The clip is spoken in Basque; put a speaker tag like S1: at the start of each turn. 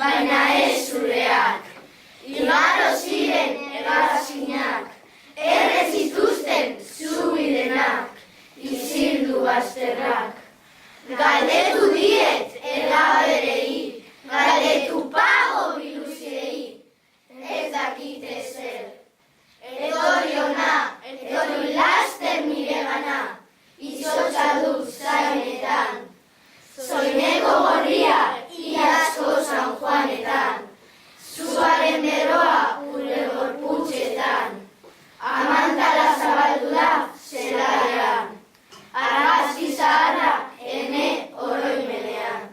S1: baina ez zureak. Igaro ziren hegazkinak, erre zituzten zubidenak, isildu bazterrak. Galdetu diet erraberei, galdetu pago biluziei, ez dakite zer. Etorri ona, etorri laster nire gana, izotza dut zainetan. Soineko gorria, iazko San Juanetan, zuaren beroa gure gorputzetan, amantala zabaldu da zelarean, argazki zaharra ene oroimenean.